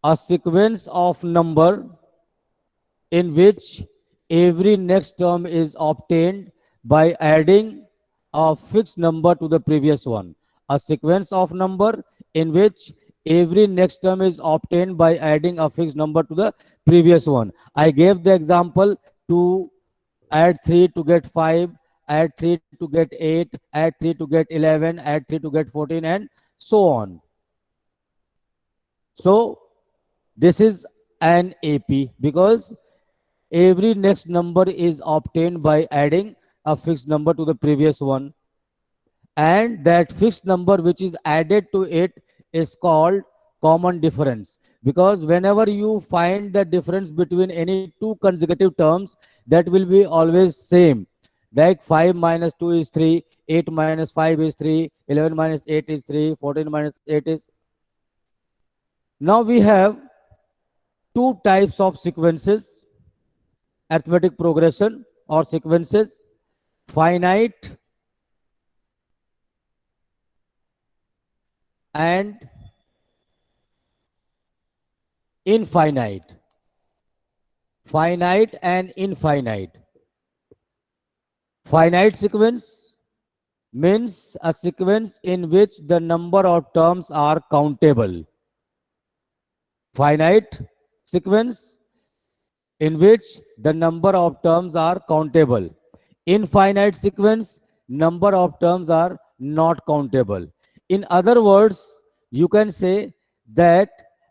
A sequence of number in which every next term is obtained by adding a fixed number to the previous one. A sequence of number in which every next term is obtained by adding a fixed number to the previous one. I gave the example to add 3 to get 5, add 3 to get 8, add 3 to get 11, add 3 to get 14, and so on. So this is an AP because every next number is obtained by adding a fixed number to the previous one, and that fixed number which is added to it is called common difference, because whenever you find the difference between any two consecutive terms, that will be always same. Like 5 minus 2 is 3, 8 minus 5 is 3, 11 minus 8 is 3, 14 minus 8 is. Now we have two types of sequences, arithmetic progression or sequences: finite and infinite. Finite and infinite. Finite sequence means a sequence in which the number of terms are countable. Finite sequence in which the number of terms are countable. Infinite sequence, number of terms are not countable. In other words, you can say that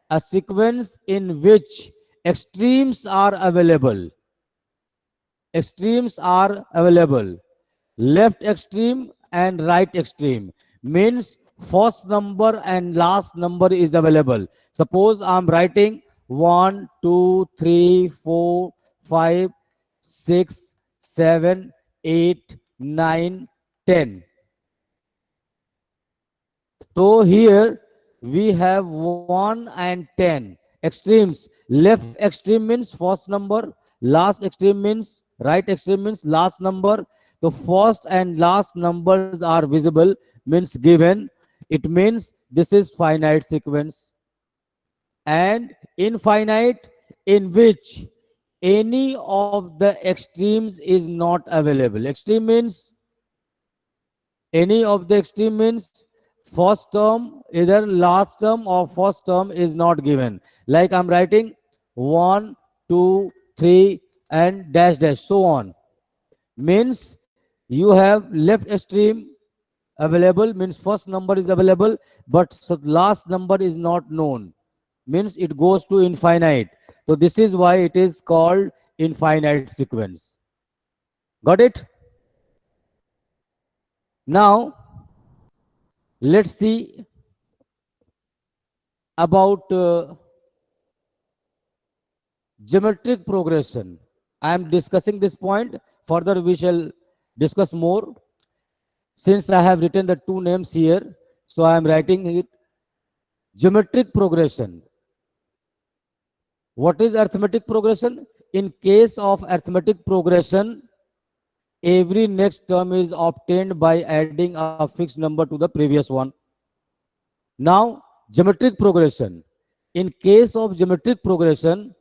a sequence in which extremes are available. Extremes are available. Left extreme and right extreme means first number and last number is available. Suppose I'm writing 1, 2, 3, 4, 5, 6, 7, 8, 9, 10. So here we have 1 and 10 extremes. Left extreme means first number, last extreme means right extreme means last number. The first and last numbers are visible, means given. It means this is finite sequence. And infinite, in which any of the extremes is not available. Extreme means any of the extreme means first term, either last term or first term is not given. Like I'm writing 1, 2, 3 and dash dash so on. Means you have left extreme available, means first number is available, but last number is not known. Means it goes to infinite. So this is why it is called infinite sequence. Got it? Now let's see about geometric progression. I am discussing this point. Further, we shall discuss more. Since I have written the two names here, so I am writing it geometric progression. What is arithmetic progression? In case of arithmetic progression, every next term is obtained by adding a fixed number to the previous one. Now, geometric progression. In case of geometric progression,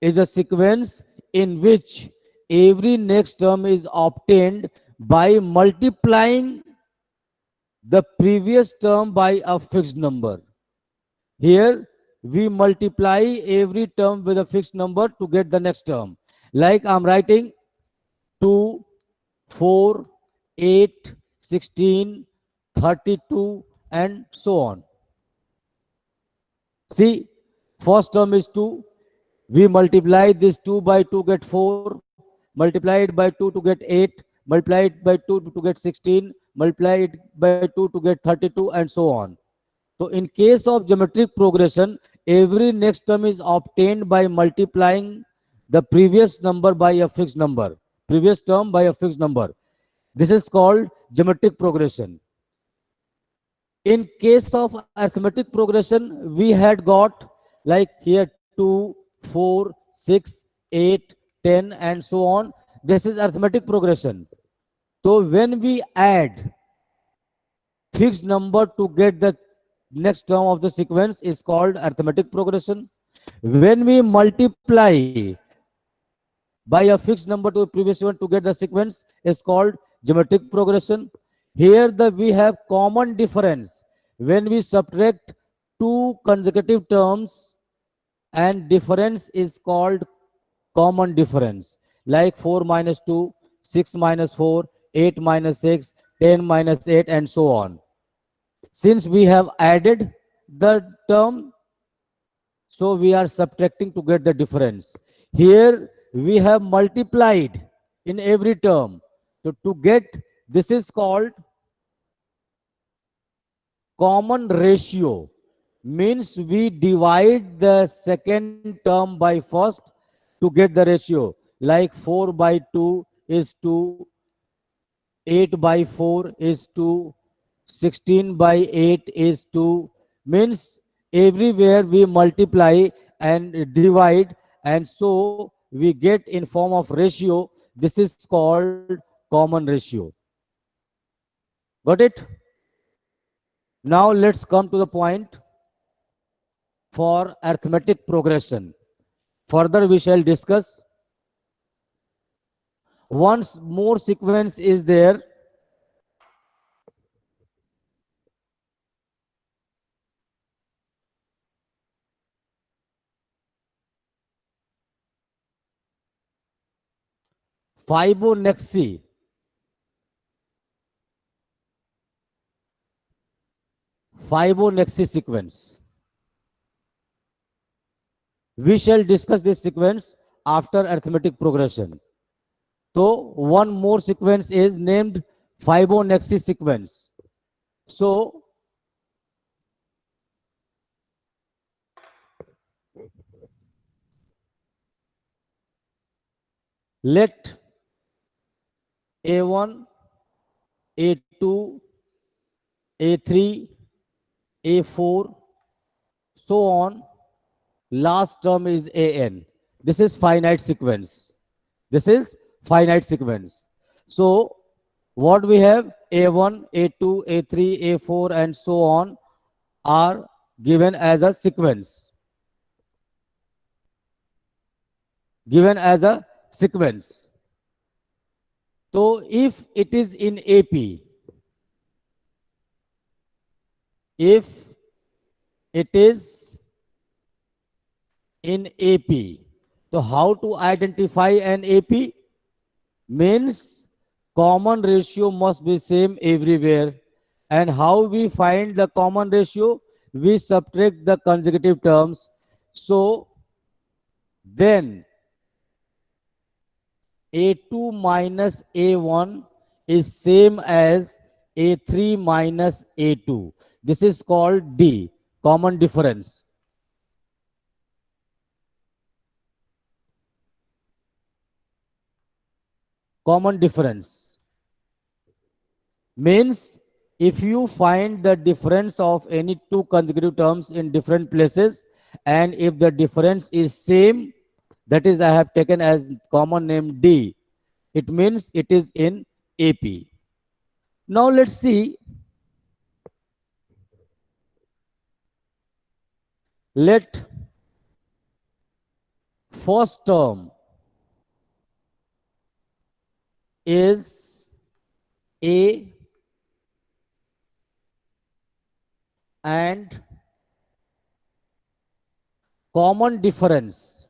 is a sequence in which every next term is obtained by multiplying the previous term by a fixed number. Here we multiply every term with a fixed number to get the next term. Like I'm writing 2, 4, 8, 16, 32 and so on. See, first term is 2. We multiply this 2 by 2 get 4, multiply it by 2 to get 8, multiply it by 2 to get 16, multiply it by 2 to get 32 and so on. So in case of geometric progression, every next term is obtained by multiplying the previous number by a fixed number, previous term by a fixed number. This is called geometric progression. In case of arithmetic progression, we had got like here 2, 4, 6, 8, 10 and so on. This is arithmetic progression. So when we add fixed number to get the next term of the sequence is called arithmetic progression. When we multiply by a fixed number to a previous one to get the sequence is called geometric progression. Here we have common difference. When we subtract two consecutive terms, and difference is called common difference, like 4 minus 2, 6 minus 4, 8 minus 6, 10 minus 8, and so on. Since we have added the term, so we are subtracting to get the difference. Here we have multiplied in every term. So to get, this is called common ratio. Means we divide the second term by first to get the ratio. Like 4 by 2 is 2, 8 by 4 is 2, 16 by 8 is 2. Means everywhere we multiply and divide, and so we get in form of ratio. This is called common ratio. Got it? Now let's come to the point for arithmetic progression. Further we shall discuss. Once more sequence is there. Fibonacci. Fibonacci sequence. We shall discuss this sequence after arithmetic progression. So one more sequence is named Fibonacci sequence. So let A1, A2, A3, A4, so on. Last term is AN. This is finite sequence. This is finite sequence. So what we have, A1, A2, A3, A4, and so on are given as a sequence. Given as a sequence. So if it is in AP, if it is in AP, so how to identify an AP? Means common ratio must be same everywhere. And how we find the common ratio? We subtract the consecutive terms. So then A2 minus A1 is same as A3 minus A2. This is called D, common difference. Common difference means if you find the difference of any two consecutive terms in different places, and if the difference is same, that is I have taken as common name D, it means it is in AP. Now let's see. Let first term is A and common difference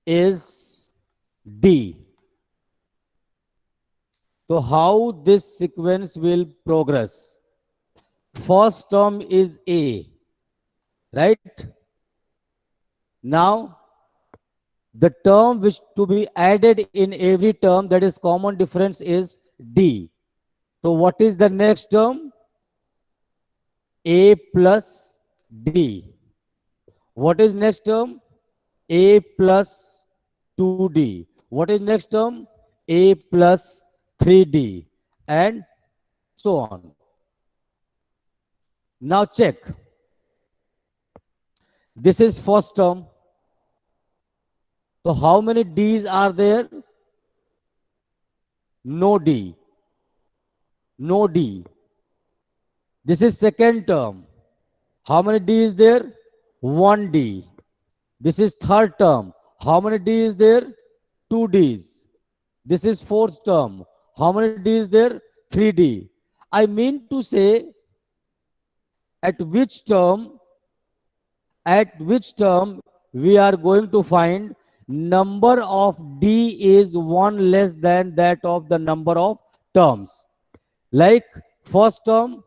is D. So how this sequence will progress? First term is A, right? Now the term which to be added in every term, that is common difference, is D. So what is the next term? A plus D. What is next term? A plus 2D. What is next term? A plus 3D. And so on. Now check. This is first term. So how many D's are there? No D. No D. This is second term. How many D is there? 1D. This is third term. How many D is there? 2 Ds. This is fourth term. How many D is there? 3D. I mean to say, at which term, we are going to find number of D is 1 less than that of the number of terms. Like first term,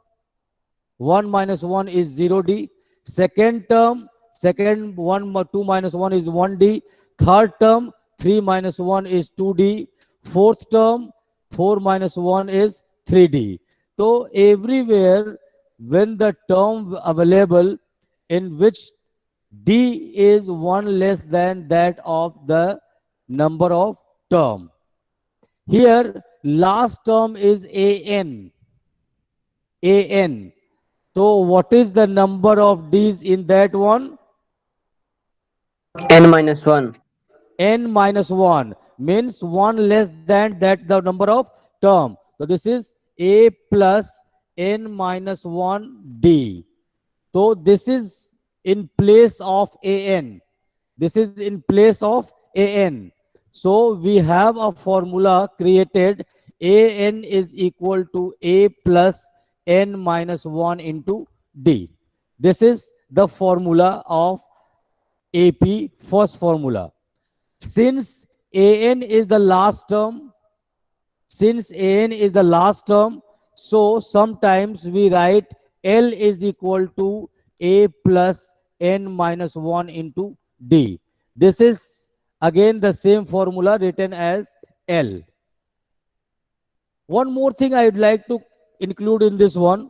1 minus 1 is 0D. Second term, second 2 minus 1 is 1D. Third term, 3 minus 1 is 2D. Fourth term, 4 minus 1 is 3D. So everywhere when the term available in which D is 1 less than that of the number of term. Here last term is AN. AN. So what is the number of D's in that one? N minus 1. N minus 1 means 1 less than that the number of term. So this is A plus N minus 1 D. So this is in place of AN. This is in place of AN. So we have a formula created. AN is equal to A plus N minus 1 into D. This is the formula of AP, first formula. Since AN is the last term, so sometimes we write L is equal to A plus N minus 1 into D. This is again the same formula written as L. One more thing I would like to include in this one.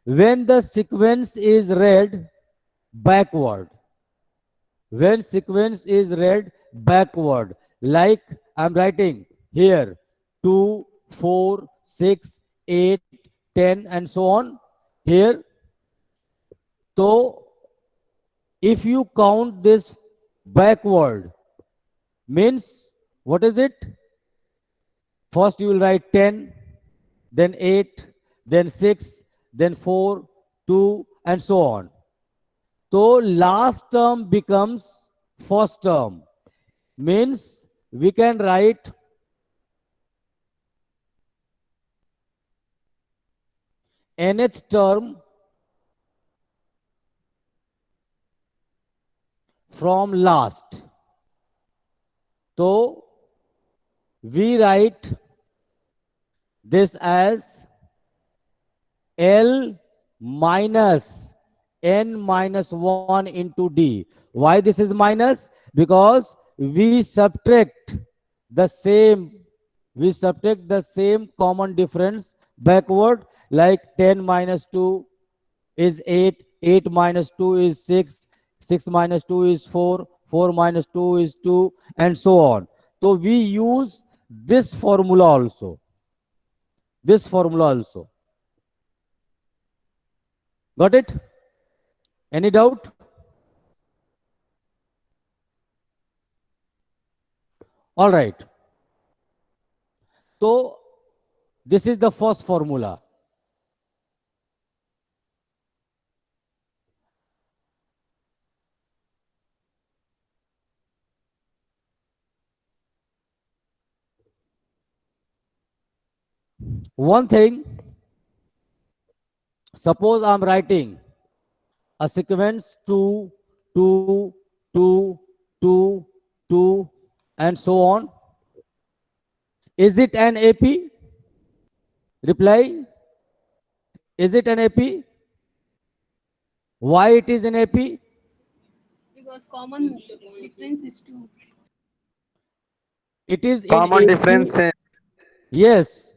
When the sequence is read backward, when sequence is read backward, like I'm writing here 2, 4, 6, 8, 10 and so on here. So if you count this backward, means what is it? First you will write 10, then 8, then 6, then 4, 2 and so on. So last term becomes first term. Means we can write nth term from last. So we write this as L minus N minus 1 into D. Why this is minus? Because we subtract the same common difference backward, like 10 minus 2 is 8, 8 minus 2 is 6, 6 minus 2 is 4, 4 minus 2 is 2 and so on. So we use this formula also. Got it? Any doubt? All right. So this is the first formula. One thing, suppose I'm writing a sequence 2, 2, 2, 2, 2 and so on. Is it an AP? Reply. Is it an AP? Why it is an AP? Because common difference is 2. It is in Common AP. difference. Yes.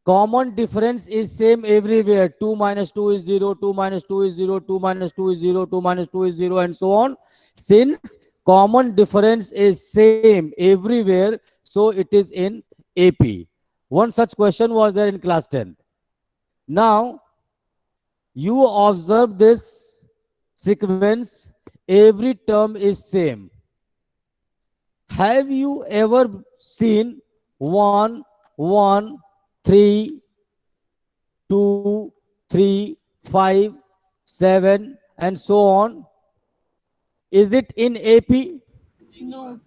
Common difference is same everywhere. 2 minus 2 is 0, 2 minus 2 is 0, 2 minus 2 is 0, 2 minus 2 is 0 and so on. Since common difference is same everywhere, so it is in AP. One such question was there in class 10. Now, you observe this sequence, every term is same. Have you ever seen 1, 1, 3, 2, 3, 5, 7, and so on. Is it in AP? No.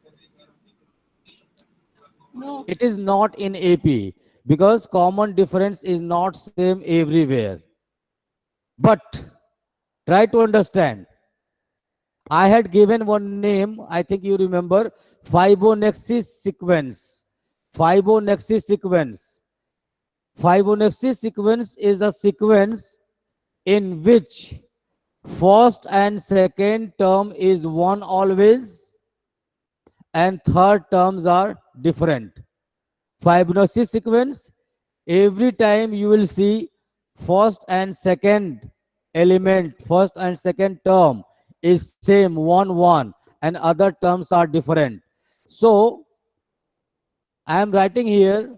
No. It is not in AP because common difference is not same everywhere. But try to understand. I had given one name, I think you remember, Fibonacci sequence. Fibonacci sequence. Fibonacci sequence is a sequence in which first and second term is one always and third terms are different. Fibonacci sequence, every time you will see first and second element, first and second term is same 1 1 and other terms are different. So I am writing here,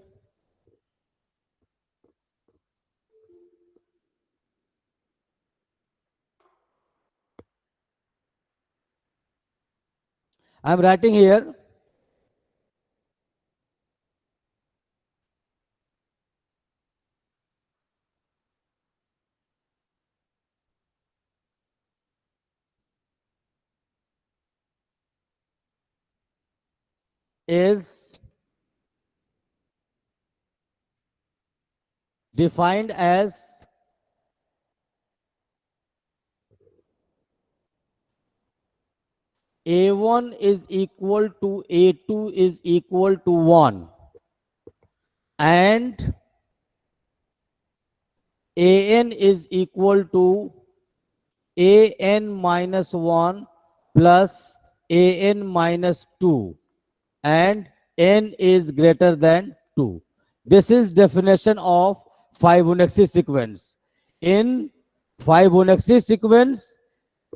I am writing here is defined as A1 is equal to A2 is equal to 1 and AN is equal to AN minus 1 plus AN minus 2 and N is greater than 2. This is definition of Fibonacci sequence. In Fibonacci sequence,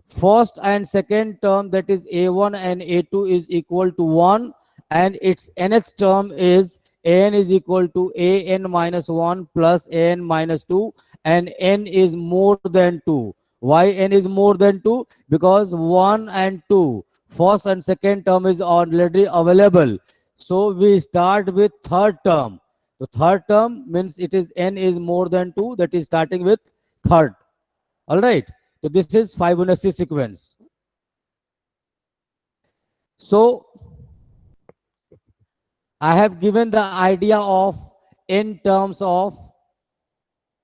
first and second term, that is A1 and A2, is equal to 1 and its nth term is An is equal to An minus 1 plus An minus 2 and N is more than 2. Why N is more than 2? Because 1 and 2, first and second term is already available. So we start with third term. The third term means it is N is more than 2, that is starting with third. All right. So this is Fibonacci sequence. So I have given the idea of n terms of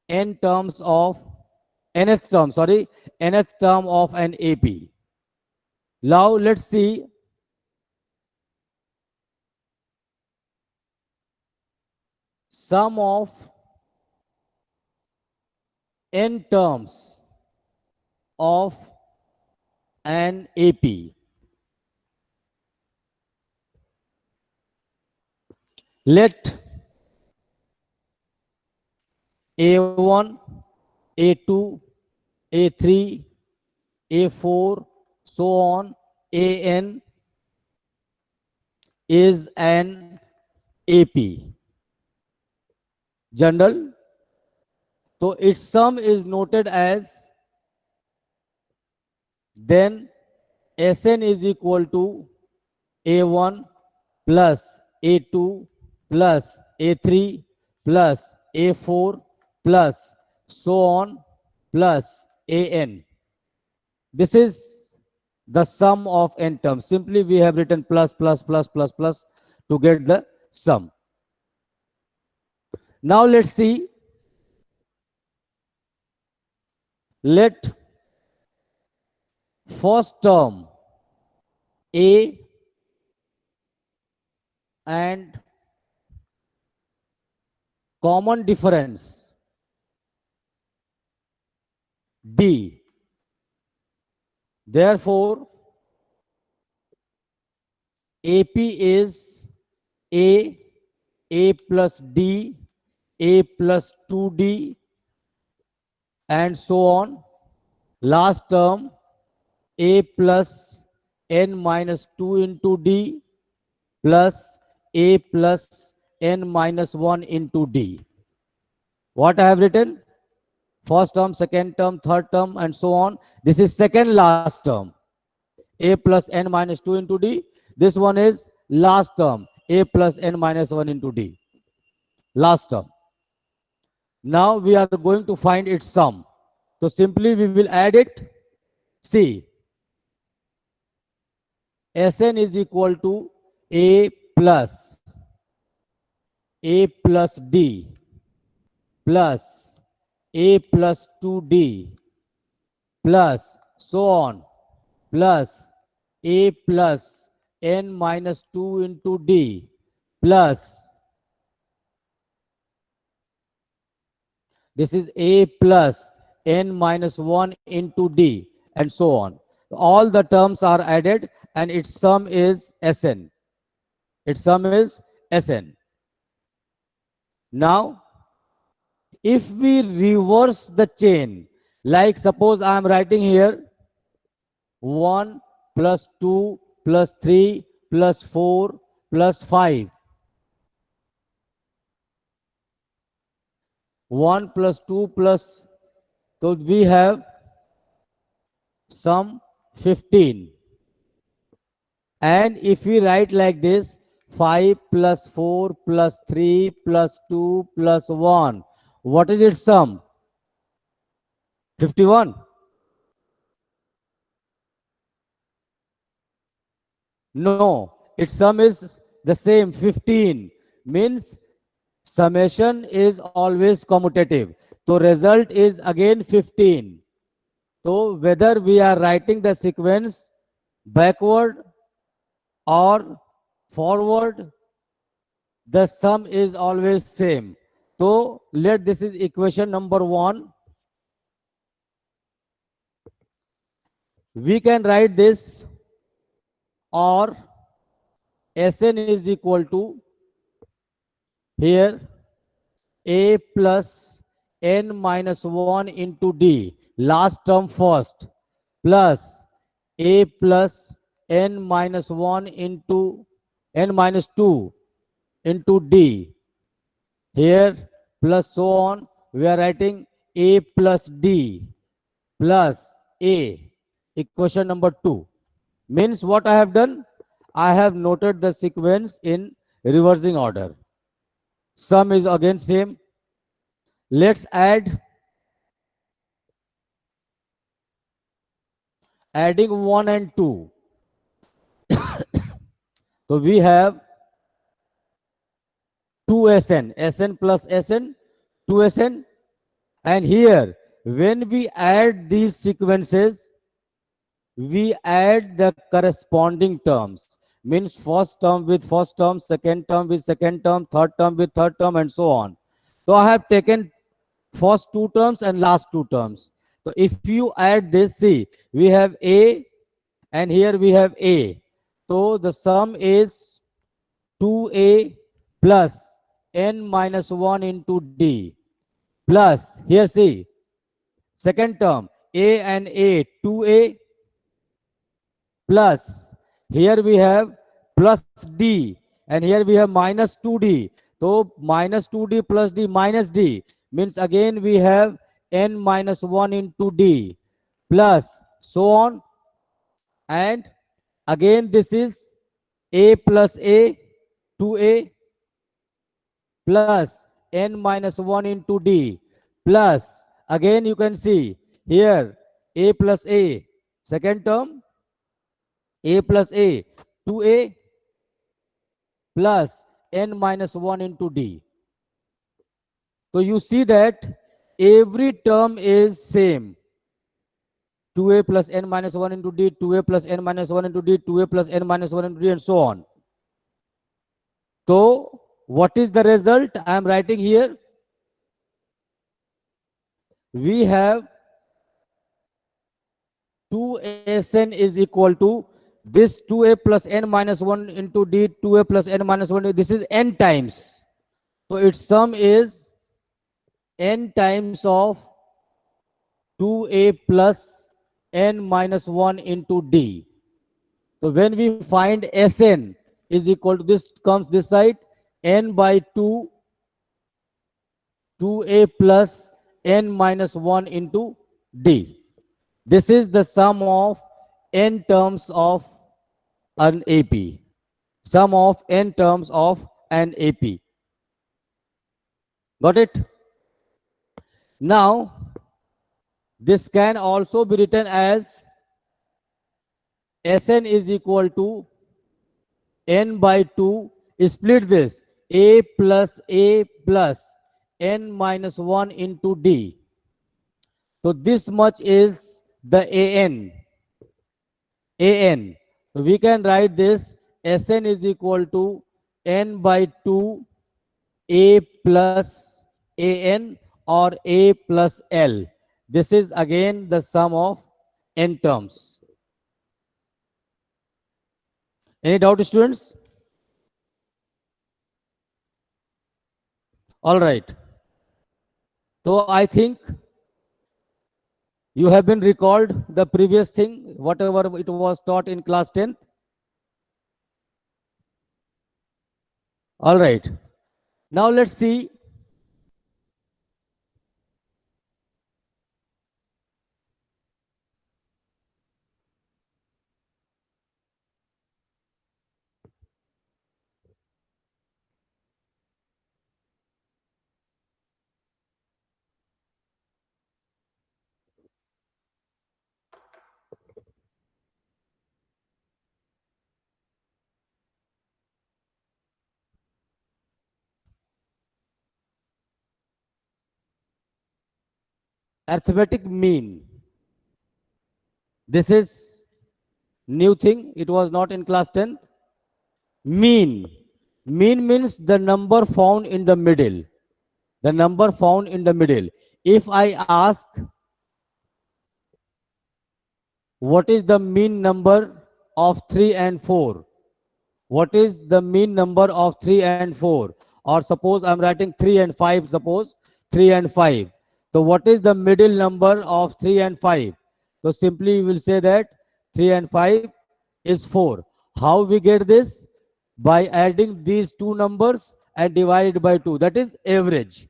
n terms of nth term, sorry, nth term of an AP. Now let's see sum of n terms of an AP. Let A1, A2, A3, A4, so on, AN is an AP. General. So its sum is noted as, then Sn is equal to A1 plus A2 plus A3 plus A4 plus so on plus An. This is the sum of n terms. Simply we have written plus plus plus plus plus to get the sum. Now let's see. Let first term A and common difference D. Therefore, AP is A, A plus D, A plus 2D, and so on. Last term, A plus N minus 2 into D plus A plus N minus 1 into D. What I have written? First term, second term, third term, and so on. This is second last term. A plus N minus 2 into D. This one is last term. A plus N minus 1 into D. Last term. Now we are going to find its sum. So simply we will add it. See, Sn is equal to a plus d plus a plus 2d plus so on plus a plus n minus 2 into d plus this is a plus n minus 1 into d and so on. All the terms are added and its sum is Sn. Its sum is Sn. Now, if we reverse the chain, like suppose I am writing here 1 plus 2 plus 3 plus 4 plus 5. 1 plus 2 plus, so we have sum 15. And if we write like this, 5 plus 4 plus 3 plus 2 plus 1, what is its sum? 51. No, its sum is the same, 15. Means summation is always commutative. So result is again 15. So whether we are writing the sequence backward or forward, the sum is always same. So let this is equation number 1. We can write this, or Sn is equal to here a plus n minus 1 into d, last term first, plus a plus n minus 1 into n minus 2 into d. Here plus so on, we are writing a plus d plus a, equation number 2. Means what I have done? I have noted the sequence in reversing order. Sum is again same. Let's adding 1 and 2. So we have 2Sn, Sn plus Sn, 2Sn. And here, when we add these sequences, we add the corresponding terms. Means first term with first term, second term with second term, third term with third term, and so on. So I have taken first two terms and last two terms. So if you add this, see, we have A and here we have A. So the sum is 2A plus n minus 1 into D plus, here see, second term, A and A, 2A plus, here we have plus D and here we have minus 2D. So minus 2D plus D minus D means again we have n minus 1 into D plus so on, and again this is A plus A, 2A plus n minus 1 into D plus, again you can see here A plus A, second term, A plus A, 2A plus n minus 1 into D. So you see that every term is same. 2A plus n minus 1 into D, 2A plus n minus 1 into D, 2A plus n minus 1 into D, and so on. So what is the result? I am writing here. We have 2Sn is equal to this 2A plus n minus 1 into D, 2A plus n minus 1. This is n times. So its sum is n times of 2A plus n minus 1 into D. So when we find Sn is equal to, this comes this side, n by 2, 2A plus n minus 1 into D. This is the sum of n terms of an AP. Sum of n terms of an AP. Got it? Now, this can also be written as Sn is equal to n by 2. Split this, a plus n minus 1 into d. So this much is the an. So we can write this Sn is equal to n by 2 a plus an or a plus l. This is again the sum of n terms. Any doubt, students? All right. So I think you have been recalled the previous thing, whatever it was taught in class 10th. All right. Now let's see arithmetic mean. This is new thing. It was not in class 10th. Mean. Mean means the number found in the middle. The number found in the middle. If I ask what is the mean number of 3 and 4, what is the mean number of 3 and 4, or suppose I'm writing 3 and 5, suppose 3 and 5, so what is the middle number of 3 and 5? So simply we will say that 3 and 5 is 4. How we get this? By adding these two numbers and divide by 2, that is average.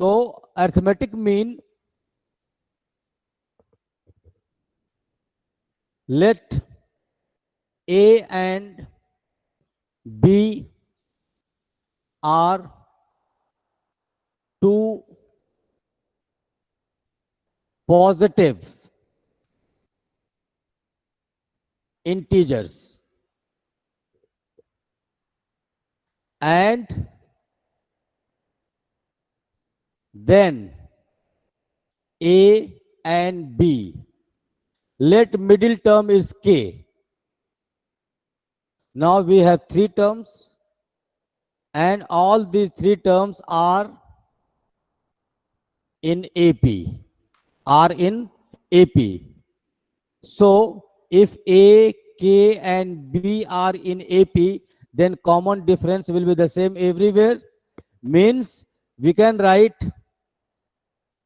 So arithmetic mean, let a and b are two positive integers and then a and b, let middle term is k. Now we have three terms and all these three terms are in AP. So if A, K and B are in AP, then common difference will be the same everywhere. Means we can write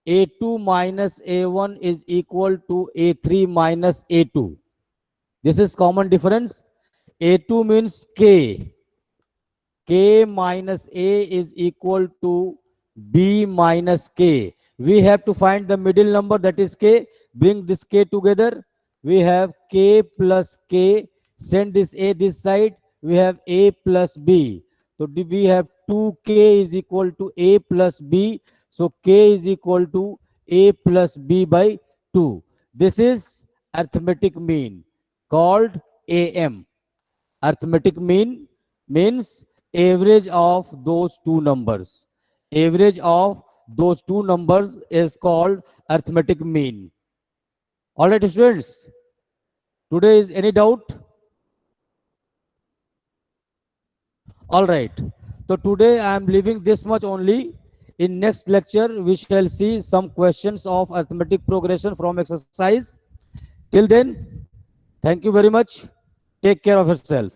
A2 minus A1 is equal to A3 minus A2. This is common difference. A2 means K. K minus A is equal to B minus K. We have to find the middle number, that is K. Bring this K together. We have K plus K. Send this A this side. We have A plus B. So we have 2K is equal to A plus B. So K is equal to A plus B by 2. This is arithmetic mean called AM. Arithmetic mean means average of those two numbers. Average of those two numbers is called arithmetic mean. All right, students. Today is any doubt? All right. So today I am leaving this much only. In next lecture, we shall see some questions of arithmetic progression from exercise. Till then, thank you very much. Take care of yourself.